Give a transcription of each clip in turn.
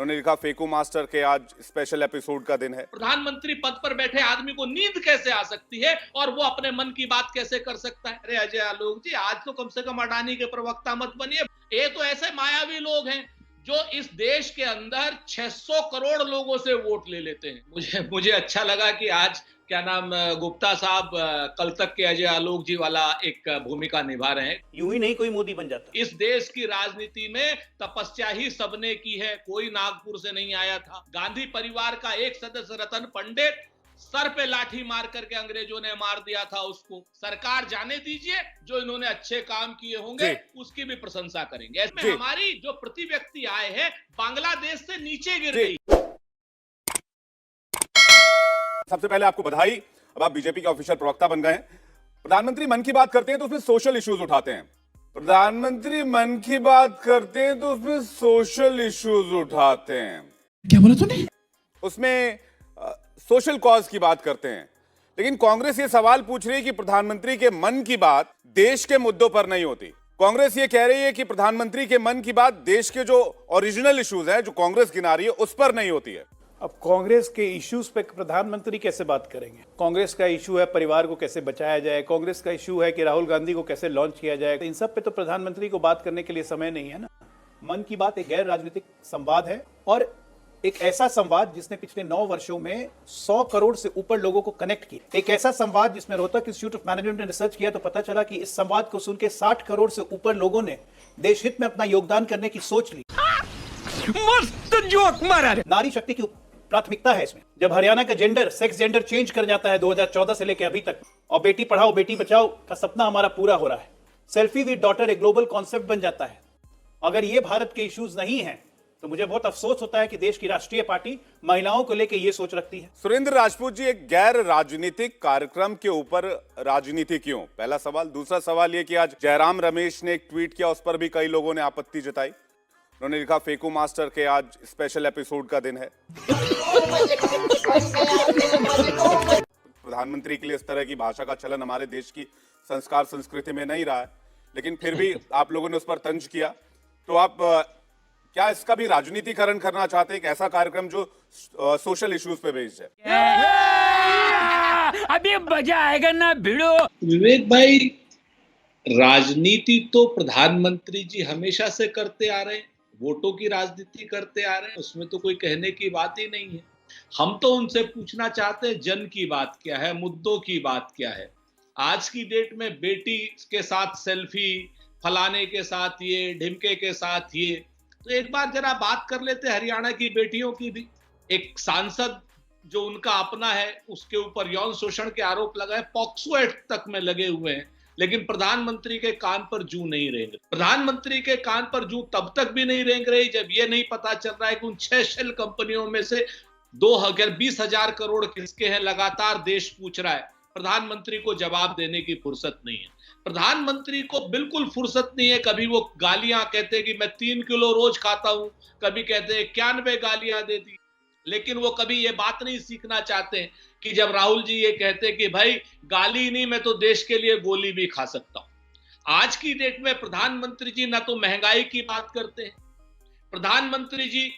उन्होंने लिखा फेकू मास्टर के आज स्पेशल एपिसोड का दिन है। प्रधानमंत्री पद पर बैठे आदमी को नींद कैसे आ सकती है और वो अपने मन की बात कैसे कर सकता है? अरे अजय आलोक जी, आज तो कम से कम अडानी के प्रवक्ता मत बनिए। ये तो ऐसे मायावी लोग हैं जो इस देश के अंदर 600 करोड़ लोगों से वोट ले लेते हैं। मुझे अच्छा लगा कि आज क्या नाम गुप्ता साहब कल तक के अजय आलोक जी वाला एक भूमिका निभा रहे हैं। यूं ही नहीं कोई मोदी बन जाता। इस देश की राजनीति में तपस्या ही सबने की है, कोई नागपुर से नहीं आया था। गांधी परिवार का एक सदस्य रतन पंडित सर पे लाठी मार करके अंग्रेजों ने मार दिया था उसको। सरकार जाने दीजिए, जो इन्होंने अच्छे काम किए होंगे उसकी भी प्रशंसा करेंगे। इसमें हमारी जो प्रति व्यक्ति आए हैं बांग्लादेश से नीचे गिर गई। सबसे पहले आपको बधाई, अब आप बीजेपी के ऑफिशियल प्रवक्ता बन गए हैं। प्रधानमंत्री मन की बात करते हैं तो उसमें सोशल इश्यूज उठाते हैं। प्रधानमंत्री मन की बात करते हैं तो उसमें सोशल इश्यूज उठाते हैं। क्या बोला तूने? उसमें सोशल कॉज की बात करते हैं। लेकिन कांग्रेस ये सवाल पूछ रही है कि प्रधानमंत्री के मन की बात देश के मुद्दों पर नहीं होती। कांग्रेस ये कह रही है कि प्रधानमंत्री के मन की बात देश के जो ओरिजिनल इश्यूज हैं, जो कांग्रेस गिना रही है, उस पर नहीं होती है। अब कांग्रेस के इश्यूज पे प्रधानमंत्री कैसे बात करेंगे? कांग्रेस का इशू है परिवार को कैसे बचाया जाए, कांग्रेस का इशू है कि राहुल गांधी को कैसे लॉन्च किया जाए। इन सब पे तो प्रधानमंत्री को बात करने के लिए समय नहीं है ना। मन की बात एक गैर राजनीतिक संवाद है और एक ऐसा संवाद जिसने पिछले 9 वर्षों में 100 करोड़ से ऊपर लोगों को कनेक्ट किया। एक ऐसा संवाद जिसमें रोहतक इंस्टीट्यूट ऑफ मैनेजमेंट ने रिसर्च किया तो पता चला कि इस संवाद को सुन के 60 करोड़ से ऊपर लोगों ने देश हित में अपना योगदान करने की सोच ली। मस्त जोक मारा। नारी शक्ति की प्राथमिकता है इसमें। जब हरियाणा का जेंडर सेक्स जेंडर चेंज कर जाता है 2014 से लेकर अभी तक, और बेटी पढ़ाओ बेटी बचाओ का सपना हमारा पूरा हो रहा है, सेल्फी विद डॉटर एक ग्लोबल कॉन्सेप्ट बन जाता है। अगर ये भारत के इश्यूज नहीं हैं तो मुझे बहुत अफसोस होता है कि देश की राष्ट्रीय पार्टी महिलाओं को लेकर ये सोच रखती है। सुरेंद्र राजपूत जी, एक गैर राजनीतिक कार्यक्रम के ऊपर राजनीति क्यों? पहला सवाल। दूसरा सवाल ये कि आज जयराम रमेश ने एक ट्वीट किया, उस पर भी कई लोगों ने आपत्ति जताई। उन्होंने लिखा फेकू मास्टर के आज स्पेशल एपिसोड का दिन है। प्रधानमंत्री के लिए इस तरह की भाषा का चलन हमारे देश की संस्कार संस्कृति में नहीं रहा है, लेकिन फिर भी आप लोगों ने उस पर तंज किया। तो आप क्या इसका भी राजनीतिकरण करना चाहते हैं? एक ऐसा कार्यक्रम जो सोशल इश्यूज पे बेस्ड है। अभी मजा आएगा ना भिड़ो। विवेक भाई, राजनीति तो प्रधानमंत्री जी हमेशा से करते आ रहे हैं, वोटों की राजनीति करते आ रहे हैं, उसमें तो कोई कहने की बात ही नहीं है। हम तो उनसे पूछना चाहते हैं जन की बात क्या है, मुद्दों की बात क्या है। आज की डेट में बेटी के साथ सेल्फी, फलाने के साथ ये, ढिमके के साथ ये, तो एक बार जरा बात कर लेते हरियाणा की बेटियों की भी। एक सांसद जो उनका अपना है उसके ऊपर यौन शोषण के आरोप लगाए, पॉक्सो एक्ट तक में लगे हुए हैं, लेकिन प्रधानमंत्री के कान पर जूं नहीं रेंग रही। प्रधानमंत्री के कान पर जूं तब तक भी नहीं रेंग रही जब ये नहीं पता चल रहा है कि उन 6 शेल कंपनियों में से 20,000 करोड़ किसके हैं, लगातार देश पूछ रहा है। प्रधानमंत्री को जवाब देने की फुर्सत नहीं है। प्रधानमंत्री को बिल्कुल फुर्सत नहीं है। कभी वो गालियां कहते हैं कि मैं 3 किलो रोज खाता हूं, कभी कहते हैं 91 गालियां दे दी, लेकिन वो कभी ये बात नहीं सीखना चाहते कि जब राहुल जी ये कहते हैं कि भाई गाली नहीं, मैं तो देश के लिए गोली भी खा सकता हूं। आज की डेट में प्रधानमंत्री जी ना तो महंगाई की बात करते हैं, प्रधानमंत्री जी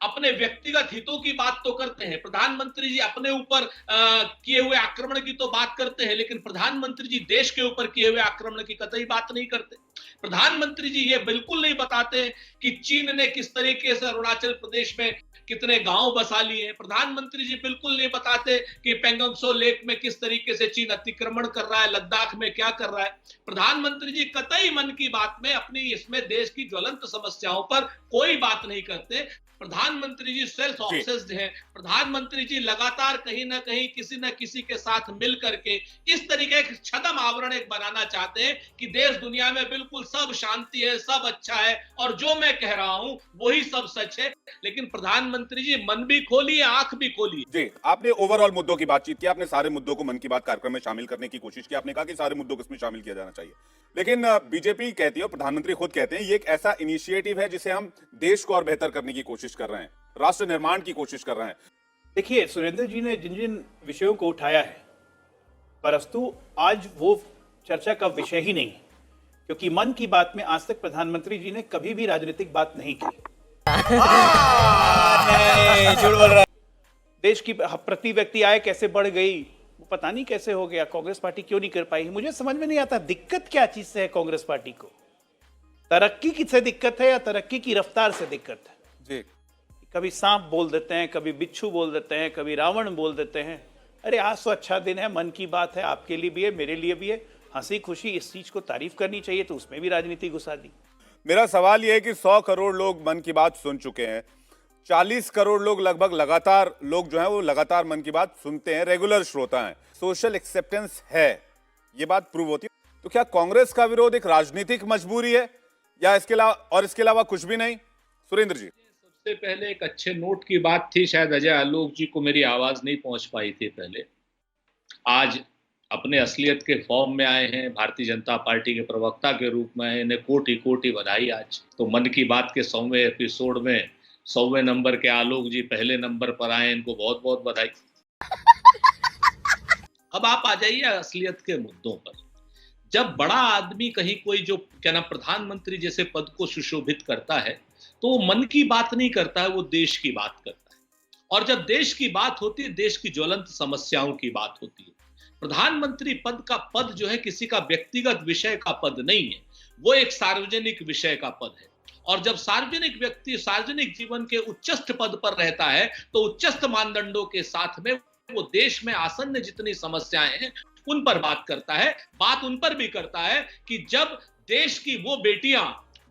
अपने व्यक्तिगत हितों की बात तो करते हैं, प्रधानमंत्री जी अपने ऊपर किए हुए आक्रमण की तो बात करते हैं, लेकिन प्रधानमंत्री जी देश के ऊपर किए हुए आक्रमण की कतई बात नहीं करते। प्रधानमंत्री जी ये बिल्कुल नहीं बताते कि चीन ने किस तरीके से अरुणाचल प्रदेश में कितने गांव बसा लिए हैं। प्रधानमंत्री जी बिल्कुल नहीं बताते कि पेंगोंग त्सो लेक में किस तरीके से चीन अतिक्रमण कर रहा है, लद्दाख में क्या कर रहा है। प्रधानमंत्री जी कतई मन की बात में अपनी इसमें देश की ज्वलंत समस्याओं पर कोई बात नहीं करते। प्रधानमंत्री जी सेल्फ ऑब्सेस्ड हैं। प्रधानमंत्री जी लगातार कहीं ना कहीं किसी न किसी के साथ मिल करके इस तरीके का छद्म आवरण एक बनाना चाहते हैं कि देश दुनिया में बिल्कुल सब शांति है, सब अच्छा है और जो मैं कह रहा हूं वही सब सच है। लेकिन प्रधानमंत्री जी मन भी खोलिए, आंख भी खोलिए। जी, आपने ओवरऑल मुद्दों की बातचीत की, आपने सारे मुद्दों को मन की बात कार्यक्रम में शामिल करने की कोशिश की। आपने कहा कि सारे मुद्दों को इसमें शामिल किया जाना चाहिए, लेकिन बीजेपी कहती है, प्रधानमंत्री खुद कहते हैं, ये एक ऐसा इनिशिएटिव है जिसे हम देश को और बेहतर करने की कोशिश कर रहे हैं, राष्ट्र निर्माण की कोशिश कर रहे हैं। देखिए, सुरेंद्र जी ने जिन जिन विषयों को उठाया है, परंतु आज वो चर्चा का विषय ही नहीं, क्योंकि मन की बात में आज तक प्रधानमंत्री जी ने कभी भी राजनीतिक बात नहीं की। नहीं, झूठ बोल रहा है। देश की प्रति व्यक्ति आय कैसे बढ़ गई, वो पता नहीं कैसे हो गया। कांग्रेस पार्टी क्यों नहीं कर पाई, मुझे समझ में नहीं आता। दिक्कत क्या चीज से है कांग्रेस पार्टी को? तरक्की की से दिक्कत है या तरक्की की रफ्तार से दिक्कत है? जी, कभी सांप बोल देते हैं, कभी बिच्छू बोल देते हैं, कभी रावण बोल देते हैं। अरे आज तो अच्छा दिन है, मन की बात है, आपके लिए भी है, मेरे लिए भी है। हंसी खुशी इस चीज को तारीफ करनी चाहिए, तो उसमें भी राजनीति घुसा दी। मेरा सवाल यह है कि 100 करोड़ लोग मन की बात सुन चुके हैं, 40 करोड़ लोग लगभग लगातार लोग जो हैं वो लगातार मन की बात सुनते हैं, रेगुलर श्रोता हैं, सोशल एक्सेप्टेंस है, ये बात प्रूव होती है। तो क्या कांग्रेस का विरोध एक राजनीतिक मजबूरी है या इसके अलावा कुछ भी नहीं? सुरेंद्र जी। सबसे पहले एक अच्छे नोट की बात थी, शायद अजय आलोक जी को मेरी आवाज नहीं पहुंच पाई थी पहले। आज अपने असलियत के फॉर्म में आए हैं, भारतीय जनता पार्टी के प्रवक्ता के रूप में आए, इन्हें कोटि कोटि बधाई। आज तो मन की बात के 100वें एपिसोड में 100वें नंबर के आलोक जी पहले नंबर पर आए, इनको बहुत बहुत बधाई। अब आप आ जाइए असलियत के मुद्दों पर। जब बड़ा आदमी कहीं कोई जो क्या नाम प्रधानमंत्री जैसे पद को सुशोभित करता है, तो वो मन की बात नहीं करता है, वो देश की बात करता है। और जब देश की बात होती है, देश की ज्वलंत समस्याओं की बात होती है। प्रधानमंत्री पद का पद जो है किसी का व्यक्तिगत विषय का पद नहीं है, वो एक सार्वजनिक विषय का पद है। और जब सार्वजनिक व्यक्ति सार्वजनिक जीवन के उच्चस्थ पद पर रहता है, तो उच्चस्थ मानदंडों के साथ में वो देश में आसन्न जितनी समस्याएं हैं उन पर बात करता है। बात उन पर भी करता है कि जब देश की वो बेटियां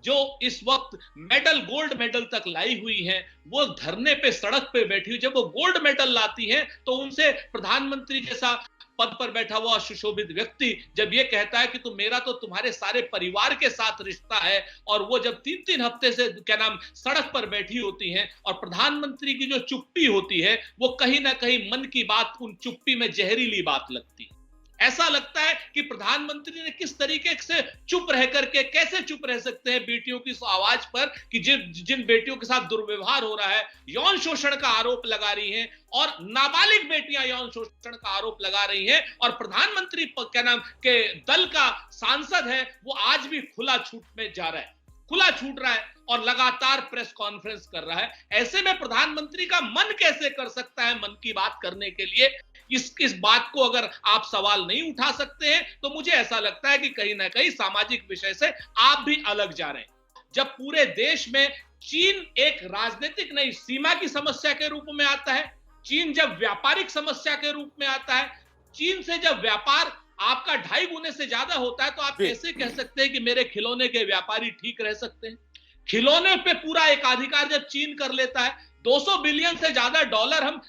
जो इस वक्त मेडल गोल्ड मेडल तक लाई हुई हैं, वो धरने पे सड़क पे बैठी हुई, जब वो गोल्ड मेडल लाती हैं, तो उनसे प्रधानमंत्री जैसा पद पर बैठा हुआ सुशोभित व्यक्ति जब ये कहता है कि तो मेरा तो तुम्हारे सारे परिवार के साथ रिश्ता है, और वो जब 3-3 हफ्ते से क्या नाम सड़क पर बैठी होती हैं, और प्रधानमंत्री की जो चुप्पी होती है वो कहीं ना कहीं मन की बात उन चुप्पी में जहरीली बात लगती है। ऐसा लगता है कि प्रधानमंत्री ने किस तरीके से चुप रह करके, कैसे चुप रह सकते हैं बेटियों की आवाज पर कि जिन बेटियों के साथ दुर्व्यवहार हो रहा है, यौन शोषण का आरोप लगा रही हैं, और नाबालिग बेटियां यौन शोषण का आरोप लगा रही हैं, और प्रधानमंत्री क्या नाम के दल का सांसद है वो आज भी खुला छूट में जा रहा है, खुला छूट रहा है और लगातार प्रेस कॉन्फ्रेंस कर रहा है। ऐसे में प्रधानमंत्री का मन कैसे कर सकता है मन की बात करने के लिए? इस बात को अगर आप सवाल नहीं उठा सकते हैं, तो मुझे ऐसा लगता है कि कहीं ना कहीं सामाजिक विषय से आप भी अलग जा रहे हैं। जब पूरे देश में चीन एक राजनीतिक नहीं सीमा की समस्या के रूप में आता है, चीन जब व्यापारिक समस्या के रूप में आता है, चीन से जब व्यापार आपका 2.5 गुने से ज्यादा होता है, तो आप कैसे कह सकते हैं कि मेरे खिलौने के व्यापारी ठीक रह सकते हैं? खिलौने पे पूरा एकाधिकार जब चीन कर लेता है, 200 बिलियन से ज्यादा डॉलर हम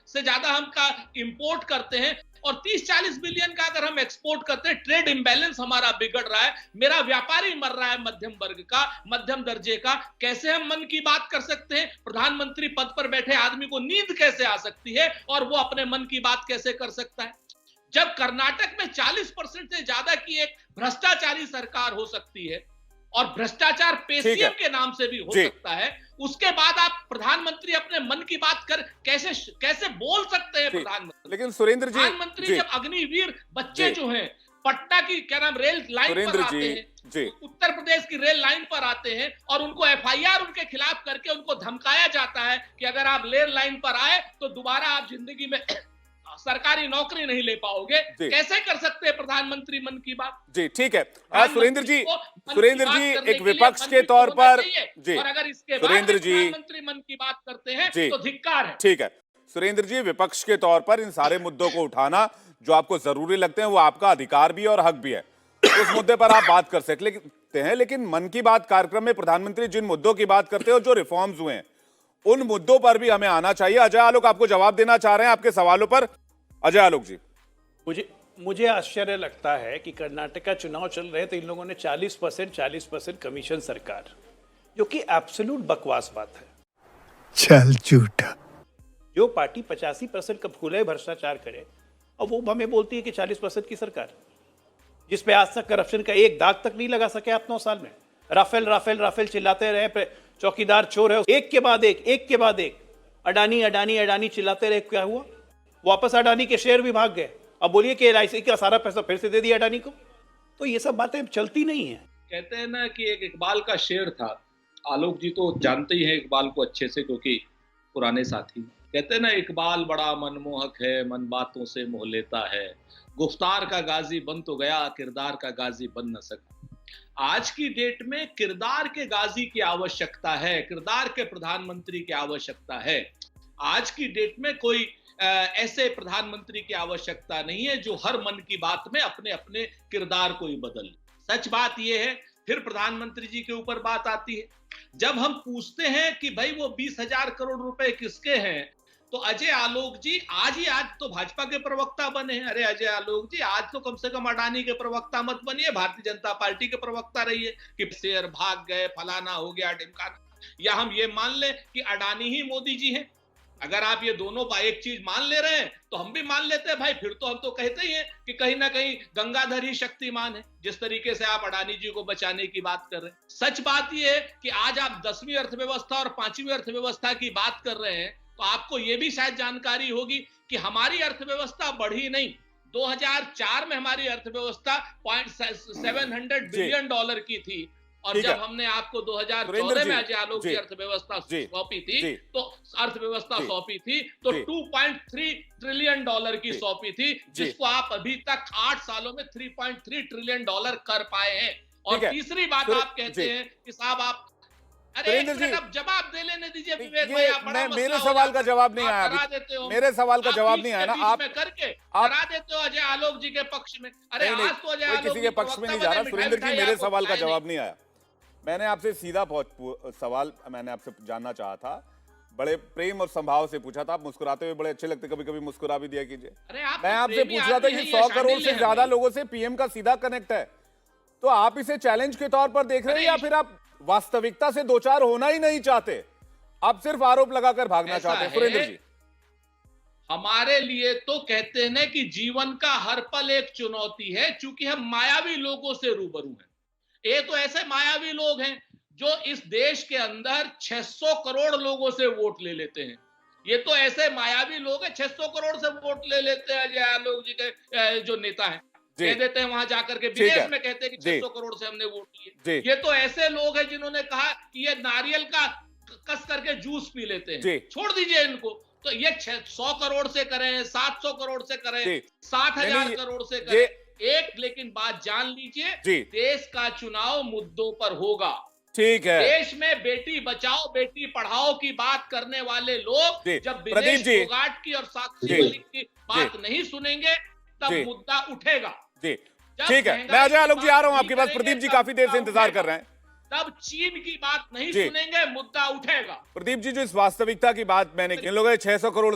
का इंपोर्ट करते हैं, और 30-40 बिलियन का अगर हम एक्सपोर्ट करते हैं, ट्रेड इंबैलेंस हमारा बिगड़ रहा है, मेरा व्यापारी मर रहा है मध्यम वर्ग का, मध्यम दर्जे का। कैसे हम मन की बात कर सकते हैं? प्रधानमंत्री पद पर बैठे आदमी को नींद कैसे आ सकती है और वो अपने मन की बात कैसे कर सकता है? जब कर्नाटक में 40% से ज्यादा की एक भ्रष्टाचारी सरकार हो सकती है, और भ्रष्टाचार पेशीएम के नाम से भी हो सकता है, उसके बाद आप प्रधानमंत्री अपने मन की बात कर कैसे बोल सकते हैं? लेकिन सुरेंद्र जी, प्रधानमंत्री जब अग्निवीर बच्चे जो हैं पटना की क्या नाम रेल लाइन पर आते हैं, उत्तर प्रदेश की रेल लाइन पर आते हैं, और उनको एफआईआर उनके खिलाफ करके उनको धमकाया जाता है कि अगर आप रेल लाइन पर आए तो दोबारा आप जिंदगी में सरकारी नौकरी नहीं ले पाओगे। कैसे कर सकते हैं प्रधानमंत्री मन की बात? जी ठीक है। सुरेंद्र जी एक विपक्ष के तौर पर जी, और अगर इसके सुरेंद्र जी प्रधानमंत्री मन की बात करते हैं तो धिक्कार है। ठीक है सुरेंद्र जी, विपक्ष के तौर पर इन सारे मुद्दों को उठाना जो आपको जरूरी लगते हैं वो आपका अधिकार भी और हक भी है, उस मुद्दे पर आप बात कर सकते हैं। लेकिन मन की बात कार्यक्रम में प्रधानमंत्री जिन मुद्दों की बात करते हैं और जो रिफॉर्म्स हुए हैं उन मुद्दों पर भी हमें आना चाहिए। अजय आलोक आपको जवाब देना चाह रहे हैं आपके सवालों पर। अजय आलोक जी, मुझे आश्चर्य लगता है कि कर्नाटक का चुनाव चल रहे तो इन लोगों ने 40% कमीशन सरकार, जो कि एब्सोल्यूट बकवास बात है। चल झूठा। जो पार्टी 85% का खुले भ्रष्टाचार करे और वो हमें बोलती है कि 40% की सरकार, जिसपे आज तक करप्शन का एक दाग तक नहीं लगा सके आप 9 साल में। राफेल राफेल राफेल चिल्लाते रहे, चौकीदार चोर है, एक के बाद एक अडानी अडानी अडानी चिल्लाते रहे। क्या हुआ? वापस अडानी के शेयर भी भाग गए। अब बोलिए कि एलआईसी का सारा पैसा फिर से दे दिया अडानी को। तो ये सब बातें चलती नहीं है। कहते हैं ना कि एक इकबाल का शेर था आलोक जी तो जानते ही हैं इकबाल को अच्छे से, क्योंकि पुराने साथी। कहते हैं ना, इकबाल बड़ा मनमोहक है, मन बातों से मोह लेता है, गुफ्तार का गाजी बन तो गया, किरदार का गाजी बन न सका। आज की डेट में किरदार के गाजी की आवश्यकता है, किरदार के प्रधानमंत्री की आवश्यकता है। आज की डेट में कोई ऐसे प्रधानमंत्री की आवश्यकता नहीं है जो हर मन की बात में अपने अपने किरदार को ही बदल। सच बात यह है, फिर प्रधानमंत्री जी के ऊपर बात आती है। जब हम पूछते हैं कि भाई वो 20,000 करोड़ रुपए किसके हैं, तो अजय आलोक जी आज तो भाजपा के प्रवक्ता बने हैं। अरे अजय आलोक जी, आज तो कम से कम अडानी के प्रवक्ता मत बनिए, भारतीय जनता पार्टी के प्रवक्ता रहिए कि शेयर भाग गए, फलाना हो गया, ढिमकाना। या हम ये मान ले कि अडानी ही मोदी जी हैं। अगर आप ये दोनों एक चीज मान ले रहे हैं तो हम भी मान लेते हैं भाई, फिर तो हम तो कहते ही हैं कि कहीं ना कहीं गंगाधर ही शक्तिमान है, जिस तरीके से आप अडानी जी को बचाने की बात कर रहे हैं। सच बात यह है कि आज आप 10वीं अर्थव्यवस्था और 5वीं अर्थव्यवस्था की बात कर रहे हैं, तो आपको यह भी शायद जानकारी होगी कि हमारी अर्थव्यवस्था बढ़ी नहीं। 2004 में हमारी अर्थव्यवस्था $700 बिलियन की थी, और जब हमने आपको 2014 में अजय आलोक जी अर्थव्यवस्था सौंपी थी, तो अर्थव्यवस्था सौंपी थी तो $2.3 ट्रिलियन की सौंपी थी, जिसको आप अभी तक 8 सालों में $3.3 ट्रिलियन कर पाए हैं। और तीसरी बात आप कहते हैं कि साहब आप, अरे एक मिनट, अब जवाब दे लेने दीजिए विवेक भाई। आप मेरे सवाल का जवाब नहीं आया, करा देते हो, मेरे सवाल का जवाब नहीं आया ना, आप करके करा देते हो अजय आलोक जी के पक्ष में। अरे आज तो अजय आलोक किसी के पक्ष में नहीं जा रहा सुरेंद्र जी, मेरे सवाल का जवाब नहीं आया। मैंने आपसे सीधा सवाल मैंने आपसे जानना चाहा था, बड़े प्रेम और संभाव से पूछा था। आप मुस्कुराते हुए बड़े अच्छे लगते, कभी कभी मुस्कुरा भी दिया कीजिए। मैं आपसे पूछ रहा था कि 100 करोड़ से ज्यादा लोगों से पीएम का सीधा कनेक्ट है, तो आप इसे चैलेंज के तौर पर देख रहे हैं या फिर आप वास्तविकता से दो चार होना ही नहीं चाहते, आप सिर्फ आरोप लगाकर भागना चाहते हैं? सुरेंद्र जी, हमारे लिए तो कहते हैं कि जीवन का हर पल एक चुनौती है, चूंकि हम मायावी लोगों से रूबरू हैं। ये तो ऐसे मायावी लोग हैं जो इस देश के अंदर 600 करोड़ लोगों से वोट ले लेते हैं। ये तो ऐसे मायावी लोग हैं, 600 करोड़ से वोट ले लेते हैं अजय आलोक जी के जो नेता हैं, कह देते हैं वहां जाकर के विदेश में कहते हैं कि 600 करोड़ से हमने वोट लिए। ये तो ऐसे लोग हैं जिन्होंने कहा कि ये नारियल का कस करके जूस पी लेते हैं, छोड़ दीजिए इनको। तो ये 100 करोड़ से करें, 700 करोड़ से करें, 60,000 करोड़ से करें, लेकिन बात जान लीजिए, देश का चुनाव मुद्दों पर होगा। ठीक है, देश में बेटी बचाओ बेटी पढ़ाओ की बात करने वाले लोग जब विदेश फोगाट की और साक्षी मलिक की बात नहीं सुनेंगे, तब मुद्दा उठेगा। ठीक है, मैं अजय आलोक जी आ रहा हूं आपके पास। प्रदीप जी काफी देर से इंतजार कर रहे हैं। तब चीन की बात नहीं सुनेंगे, मुद्दा उठेगा। प्रदीप जी, जो इस वास्तविकता की बात मैंने, इन लोगों 600 करोड़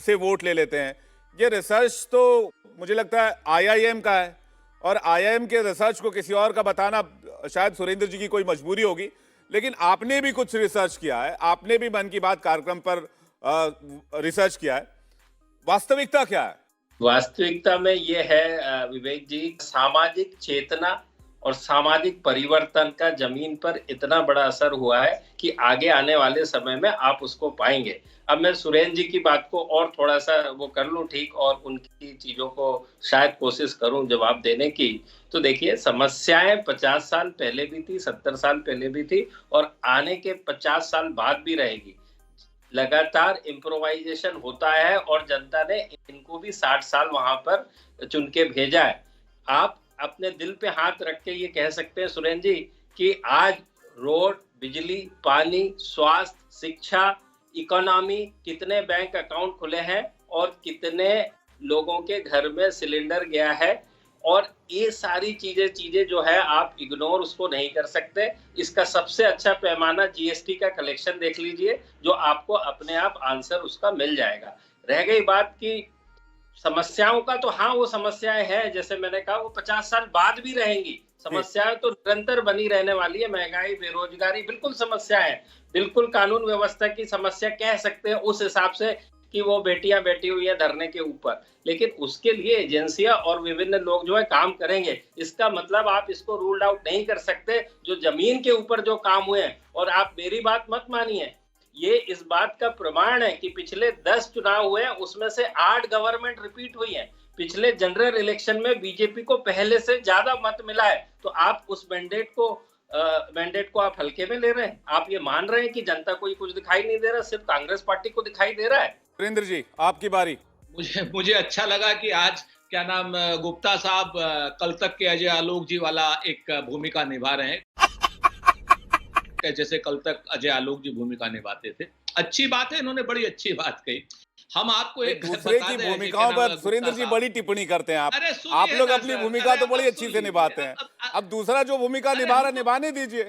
से वोट ले लेते हैं, ये रिसर्च तो मुझे लगता है IIM का है, और IIM के रिसर्च को किसी और का बताना शायद सुरेंद्र जी की कोई मजबूरी होगी, लेकिन आपने भी कुछ रिसर्च किया है, आपने भी मन की बात कार्यक्रम पर रिसर्च किया है। वास्तविकता क्या है? वास्तविकता में ये है विवेक जी, सामाजिक चेतना और सामाजिक परिवर्तन का जमीन पर इतना बड़ा असर हुआ है कि आगे आने वाले समय में आप उसको पाएंगे। अब मैं सुरेंद्र जी की बात को और थोड़ा सा वो कर लूं ठीक, और उनकी चीजों को शायद कोशिश करूं जवाब देने की। तो देखिए, समस्याएं 50 साल पहले भी थी, 70 साल पहले भी थी, और आने के 50 साल बाद भी रहेगी। लगातार इम्प्रोवाइजेशन होता है, और जनता ने इनको भी 60 साल वहां पर चुन के भेजा है। आप अपने दिल पे हाथ रख के ये कह सकते हैं सुरेंद्र जी कि आज रोड, बिजली, पानी, स्वास्थ्य, शिक्षा, इकोनॉमी, कितने बैंक अकाउंट खुले हैं और कितने लोगों के घर में सिलेंडर गया है, और ये सारी चीजें जो है आप इग्नोर उसको नहीं कर सकते। इसका सबसे अच्छा पैमाना GST का कलेक्शन देख लीजिए, जो आपको अपने आप आंसर उसका मिल जाएगा। रह गई बात की समस्याओं का, तो हाँ वो समस्याएं हैं, जैसे मैंने कहा वो 50 साल बाद भी रहेंगी। समस्याएं तो निरंतर बनी रहने वाली है, महंगाई, बेरोजगारी बिल्कुल समस्या है, बिल्कुल कानून व्यवस्था की समस्या कह सकते हैं उस हिसाब से कि वो बेटियां बैठी हुई है धरने के ऊपर, लेकिन उसके लिए एजेंसियां और विभिन्न लोग जो है काम करेंगे। इसका मतलब आप इसको रूल्ड आउट नहीं कर सकते, जो जमीन के ऊपर जो काम हुए हैं। और आप मेरी बात मत मानिए, ये इस बात का प्रमाण है कि पिछले 10 चुनाव हुए, उसमें से 8 गवर्नमेंट रिपीट हुई है। पिछले जनरल इलेक्शन में बीजेपी को पहले से ज्यादा मत मिला है, तो आप उस मैंडेट को मैंडेट को आप हल्के में ले रहे हैं? आप ये मान रहे हैं कि जनता को कुछ दिखाई नहीं दे रहा, सिर्फ कांग्रेस पार्टी को दिखाई दे रहा है? सुरेंद्र जी, आपकी बारी। मुझे अच्छा लगा कि आज क्या नाम गुप्ता साहब कल तक के अजय आलोक जी वाला एक भूमिका निभा रहे हैं, जैसे कल तक अजय आलोक जी भूमिका निभाते थे। अच्छी बात है, इन्होंने बड़ी अच्छी बात कही। हम आपको एक दूसरे की भूमिकाओं पर सुरेंद्र जी बड़ी टिप्पणी करते हैं। आप लोग अपनी भूमिका तो बड़ी अच्छी से निभाते हैं, अब दूसरा जो भूमिका निभा रहा निभाने दीजिए।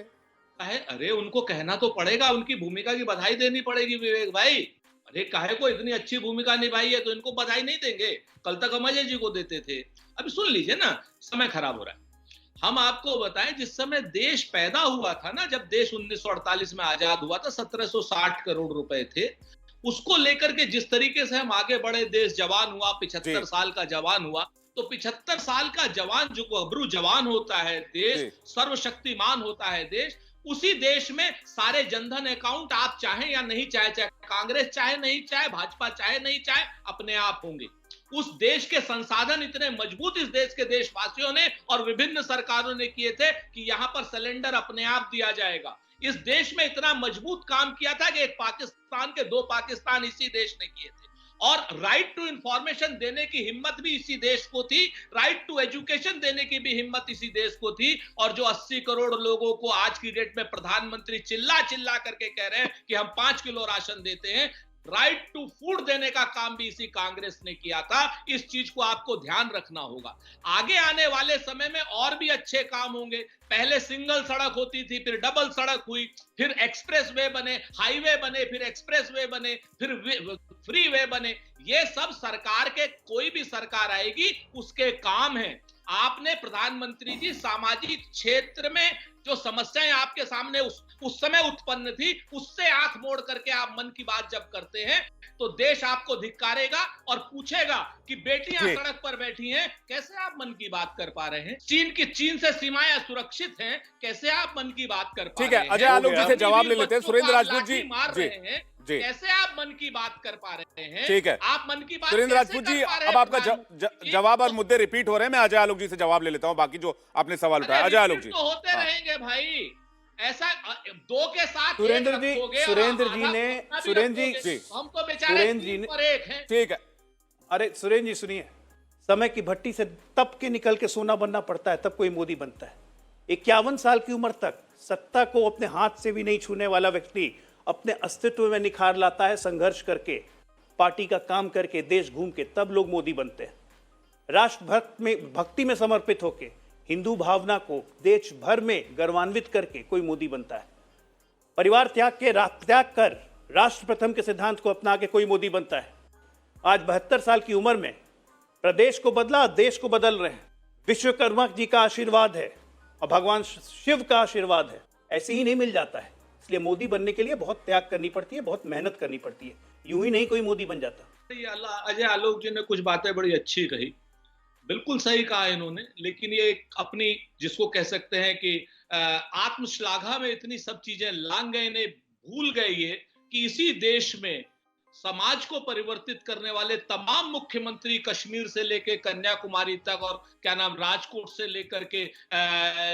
अरे उनको कहना तो पड़ेगा, उनकी भूमिका की बधाई देनी पड़ेगी विवेक भाई। अरे काहे को इतनी अच्छी भूमिका निभाई है तो इनको बधाई नहीं देंगे? कल तक हम अजय जी को देते थे। अभी सुन लीजिए ना, समय खराब हो रहा है। हम आपको बताएं, जिस समय देश पैदा हुआ था ना, जब देश 1948 में आजाद हुआ था, 1760 करोड़ रुपए थे। उसको लेकर के जिस तरीके से हम आगे बढ़े, देश जवान हुआ, 75 साल का जवान हुआ, तो 75 साल का जवान जो अब्रू जवान होता है देश, सर्वशक्तिमान होता है देश, उसी देश में सारे जनधन अकाउंट आप चाहें या नहीं चाहे, चाहे कांग्रेस चाहे नहीं चाहे, भाजपा चाहे नहीं चाहे, अपने आप होंगे। उस देश के संसाधन इतने मजबूत इस देश के देशवासियों ने और विभिन्न सरकारों ने किए थे कि यहां पर सिलेंडर अपने आप दिया जाएगा। इस देश में इतना मजबूत काम किया था कि एक पाकिस्तान के 2 पाकिस्तान इसी देश ने किए थे। और राइट टू इंफॉर्मेशन देने की हिम्मत भी इसी देश को थी, राइट टू एजुकेशन देने की भी हिम्मत इसी देश को थी। और जो 80 करोड़ लोगों को आज की डेट में प्रधानमंत्री चिल्ला चिल्ला करके कह रहे हैं कि हम 5 किलो राशन देते हैं, राइट टू फूड देने का काम भी इसी कांग्रेस ने किया था। इस चीज को आपको ध्यान रखना होगा। आगे आने वाले समय में और भी अच्छे काम होंगे। पहले सिंगल सड़क होती थी, फिर डबल सड़क हुई, फिर एक्सप्रेस वे बने, हाईवे बने, फिर एक्सप्रेस वे बने, फिर फ्री वे बने। ये सब सरकार के, कोई भी सरकार आएगी उसके काम है। आपने प्रधानमंत्री जी सामाजिक क्षेत्र में जो समस्याएं आपके सामने उस समय उत्पन्न थी, उससे आंख मोड़ करके आप मन की बात जब करते हैं तो देश आपको धिक्कारेगा और पूछेगा कि बेटियां सड़क पर बैठी हैं, कैसे आप मन की बात कर पा रहे हैं? चीन से सीमाएं सुरक्षित हैं, कैसे आप मन की बात कर पा रहे हैं? ठीक है, अजय आलोक जी से जवाब ले लेते हैं। सुरेंद्र राजपूत जी मार रहे हैं, कैसे आप मन की बात कर पा रहे हैं? ठीक है, आप मन की बात सुरेंद्र राजपूत जी, अब आपका जवाब और मुद्दे रिपीट हो रहे हैं। मैं अजय आलोक जी से जवाब ले लेता हूं, बाकी जो आपने सवाल उठाया। अजय आलोक जी, तो होते रहेंगे भाई, ऐसा 2 के साथ सुरेंद्र जी ने हम तो बेचारे पर एक हैं। ठीक है। अरे सुरेंद्र जी सुनिए, समय की भट्टी से तप के निकल के सोना बनना पड़ता है, तब कोई मोदी बनता है। 51 साल की उम्र तक सत्ता को अपने हाथ से भी नहीं छूने वाला व्यक्ति अपने अस्तित्व में निखार लाता है, संघर्ष करके, पार्टी का काम करके, देश घूम के, तब लोग मोदी बनते हैं। राष्ट्र भक्ति में समर्पित होके, हिंदू भावना को देश भर में गौरवान्वित करके कोई मोदी बनता है। परिवार त्याग कर राष्ट्र प्रथम के सिद्धांत को अपना के कोई मोदी बनता है। आज 72 साल की उम्र में प्रदेश को बदला, देश को बदल रहे हैं। विश्वकर्मा जी का आशीर्वाद है और भगवान शिव का आशीर्वाद है, ऐसे ही नहीं मिल जाता है। इसलिए मोदी बनने के लिए बहुत त्याग करनी पड़ती है, बहुत मेहनत करनी पड़ती है, यूं ही नहीं कोई मोदी बन जाता। अजय आलोक जी ने कुछ बातें बड़ी अच्छी कही, बिल्कुल सही कहा इन्होंने, लेकिन ये अपनी, जिसको कह सकते हैं कि आत्मश्लाघा में इतनी सब चीजें लांग गए, ने भूल गए ये कि इसी देश में समाज को परिवर्तित करने वाले तमाम मुख्यमंत्री, कश्मीर से लेकर कन्याकुमारी तक और क्या नाम राजकोट से लेकर के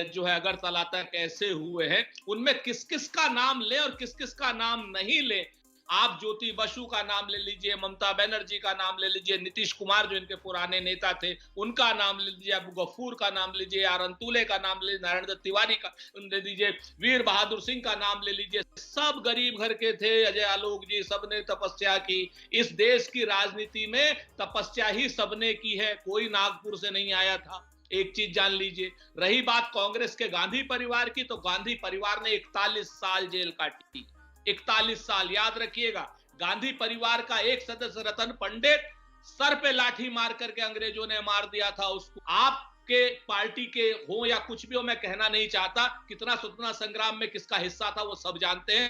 जो है अगरतला तक ऐसे हुए हैं। उनमें किस किस का नाम ले और किस किस का नाम नहीं ले। आप ज्योति बसु का नाम ले लीजिए, ममता बनर्जी का नाम ले लीजिए, नीतीश कुमार जो इनके पुराने नेता थे उनका नाम ले लीजिए, अबू गफूर का नाम लीजिए, आरंतुले का नाम ले लीजिए, नारायण दत्त तिवारी का ले लीजिए, वीर बहादुर सिंह का नाम ले लीजिए। सब गरीब घर के थे। अजय आलोक जी, सबने तपस्या की। इस देश की राजनीति में तपस्या ही सबने की है, कोई नागपुर से नहीं आया था। एक चीज जान लीजिए। रही बात कांग्रेस के गांधी परिवार की, तो गांधी परिवार ने 41 साल जेल काटी। 41 साल, याद रखिएगा। गांधी परिवार का एक सदस्य रतन पंडित, सर पे लाठी मार करके अंग्रेजों ने मार दिया था उसको। आपके पार्टी के हो या कुछ भी हो, मैं कहना नहीं चाहता कितना स्वतंत्रता संग्राम में किसका हिस्सा था, वो सब जानते हैं,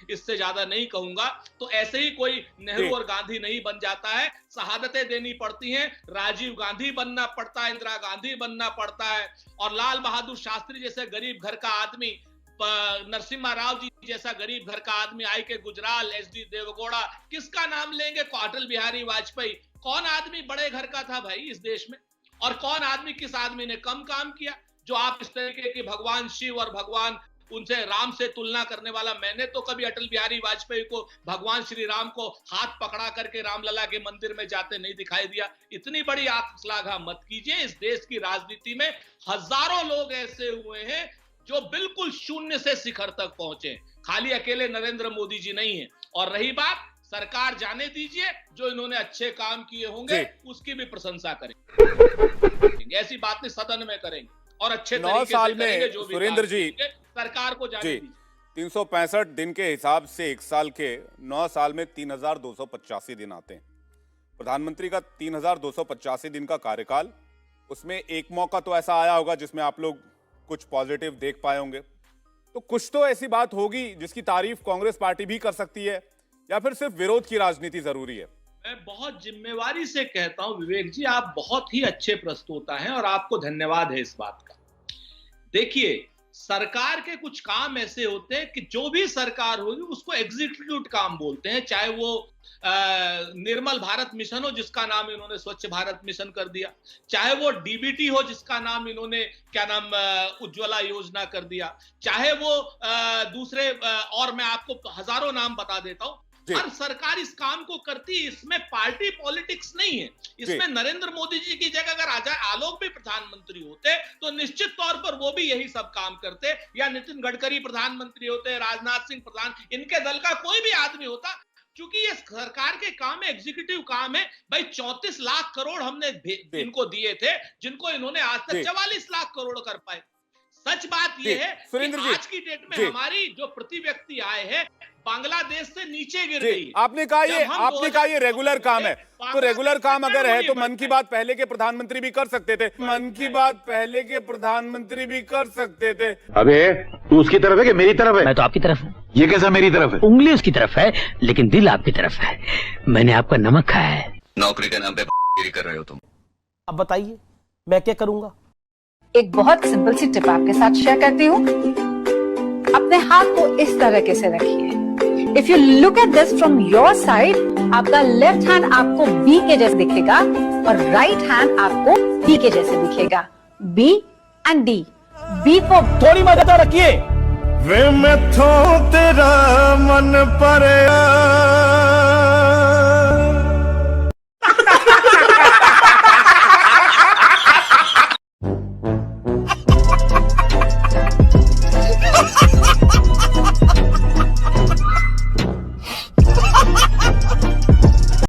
इससे ज्यादा नहीं कहूंगा। तो ऐसे ही कोई नेहरू और गांधी नहीं बन जाता है, शहादतें देनी पड़ती हैं। राजीव गांधी बनना पड़ता है, इंदिरा गांधी बनना पड़ता है, और लाल बहादुर शास्त्री जैसे गरीब घर का आदमी, नरसिम्हा राव जी जैसा गरीब घर का आदमी, आई के गुजराल, एसडी देवगौड़ा, किसका नाम लेंगे? अटल बिहारी वाजपेयी। कौन आदमी बड़े घर का था भाई इस देश में? और कौन आदमी, किस आदमी ने कम काम किया? जो आप इस तरीके की भगवान शिव और भगवान उनसे राम से तुलना करने वाला, मैंने तो कभी अटल बिहारी वाजपेयी को भगवान श्री राम को हाथ पकड़ा करके रामलला के मंदिर में जाते नहीं दिखाई दिया। इतनी बड़ी आत्मश्लाघा मत कीजिए। इस देश की राजनीति में हजारों लोग ऐसे हुए हैं जो बिल्कुल शून्य से शिखर तक पहुंचे, खाली अकेले नरेंद्र मोदी जी नहीं है। और रही बात, सरकार जाने दीजिए, जो इन्होंने अच्छे काम किए होंगे उसकी भी प्रशंसा करेंगे, ऐसी बातें सदन में करेंगे और अच्छे 9 साल में जो भी सुरेंद्र जी सरकार को जाने दीजिए। 365 दिन के हिसाब से एक साल के 9 साल में 3285 दिन आते हैं। प्रधानमंत्री का 3285 दिन का कार्यकाल, उसमें एक मौका तो ऐसा आया होगा जिसमें आप लोग कुछ पॉजिटिव देख पाए होंगे, तो कुछ तो ऐसी बात होगी जिसकी तारीफ कांग्रेस पार्टी भी कर सकती है, या फिर सिर्फ विरोध की राजनीति जरूरी है? मैं बहुत जिम्मेवारी से कहता हूं विवेक जी, आप बहुत ही अच्छे प्रस्तोता हैं और आपको धन्यवाद है इस बात का। देखिए, सरकार के कुछ काम ऐसे होते हैं कि जो भी सरकार होगी उसको एग्जीक्यूट काम बोलते हैं, चाहे वो निर्मल भारत मिशन हो जिसका नाम इन्होंने स्वच्छ भारत मिशन कर दिया, चाहे वो डीबीटी हो जिसका नाम इन्होंने उज्ज्वला योजना कर दिया, चाहे वो दूसरे और मैं आपको हजारों नाम बता देता हूं। हर सरकार इस काम को करती है, इसमें पार्टी पॉलिटिक्स नहीं है। इसमें नरेंद्र मोदी जी की जगह अगर आलोक भी प्रधानमंत्री होते तो निश्चित तौर पर वो भी यही सब काम करते, या नितिन गडकरी प्रधानमंत्री होते, राजनाथ सिंह प्रधान, इनके दल का कोई भी आदमी होता। क्योंकि ये सरकार के काम है, एग्जीक्यूटिव काम है। भाई 34 लाख करोड़ हमने इनको दिए थे, जिनको इन्होंने आज तक 44 लाख करोड़ कर पाए। सच बात यह है कि आज की डेट में हमारी जो प्रति व्यक्ति आय है बांग्लादेश से नीचे गिर गई है। आपने कहा ये रेगुलर काम है, तो रेगुलर काम अगर है तो मन की बात पहले के प्रधानमंत्री भी कर सकते थे। मन की बात पहले के प्रधानमंत्री भी कर सकते थे। अबे तू उसकी तरफ है कि मेरी तरफ है? मैं तो आपकी तरफ हूँ। ये कैसा मेरी तरफ है? उंगली उसकी तरफ है लेकिन दिल आपकी तरफ है। मैंने आपका नमक खाया है। नौकरी के नाम पे कर रहे हो तुम। अब बताइए मैं क्या करूंगा? एक बहुत सिंपल सी टिप आपके साथ शेयर करती हूँ। अपने हाथ को इस तरीके से रखिए। If you look at this from your side, आपका लेफ्ट हैंड आपको बी के जैसे दिखेगा और राइट हैंड आपको डी के जैसे दिखेगा। B and D. B for थोड़ी मदद रखिए। वे मैं तेरा मन पर